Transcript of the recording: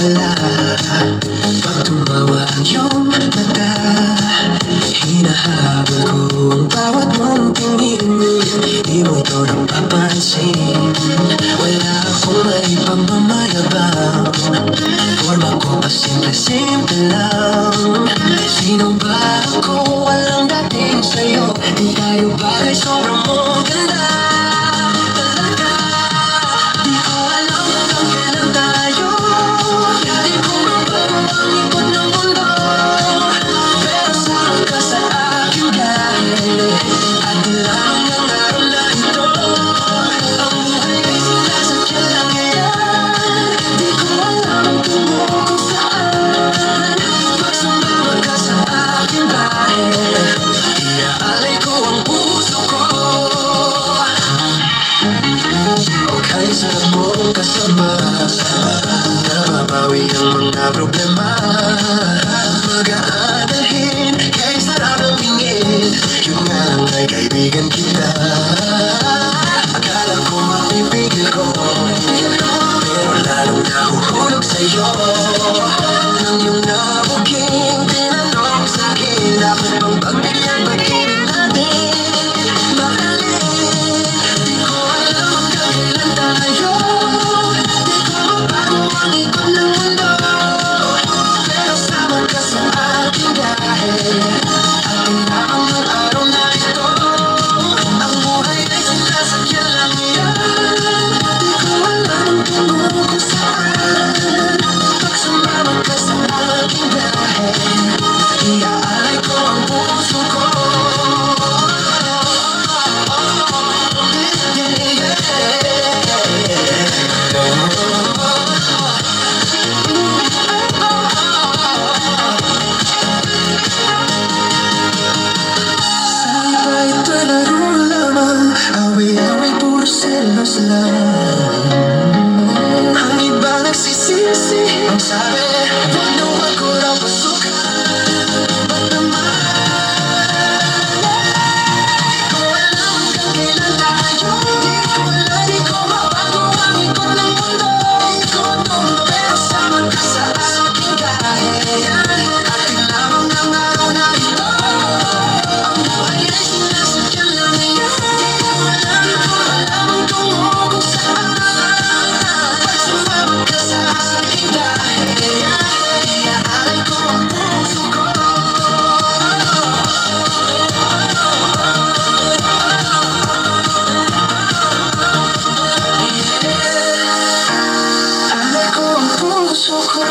wala. Pag tumawa ang iyong mata, hinahabol ko ang bawat mong tingin. Di mo ito napapansin. Wala akong may pagmamayabang, forma ko pa simple-simple lang. Sino ba ako? Walang dating sa'yo. Di tayo bagay, sobrang mo ganda. Talaga, di ko alam hanggang kailan tayo. Di ko mabago ang ikot ng mundo, pero saan ka sa akin dahil at lang ang araw na ito. Ang buhay ay sinasadya lang yan. Di ko alam ang tungo kung saan. Pag sumama ka sa akin dahil iaalay ko ang puso ko. Okay, sarap mong kasama, nababawi ang mga problema. Mag-aanahin, kay sarap ng bingin. Yun nga lang ay kaibigan kita. Akala ko mapipigil ko, pero lalong nahuhulog sa'yo. Nang iyong nabuking tinanong sa'kin, dapat bang pagbigyan pag-ibig natin? Mahalin, di ko alam hanggang kailan tayo. Di ko mabago ang ikot ng mundo, pero sama ka sa akin dahil atin lamang ang araw na ito. Ang buhay ay sinasadya lang yan. Di ko alam ang tungo kung saan. Pag sumama ka sa akin dahil iaalay ko ang puso ko. Sa iba ito'y laro lamang, away-away puro selos lang. Ang iba nagsisisi, ang sabi, wag na wag ko raw pasukan. Ba't naman? Di ko alam hanggang kailan tayo. Di ko alam, di ko mabago ang ikot ng mundo. Di ko ito, pero sama ka sa akin dahil atin lamang ang araw na ito. Ang buhay ay sinasadya lang yan. Di ko alam ang tungo kung saan. Pag sumama ka sa akin dahil iaalay ko ang puso ko. Alay ko ang puso ko.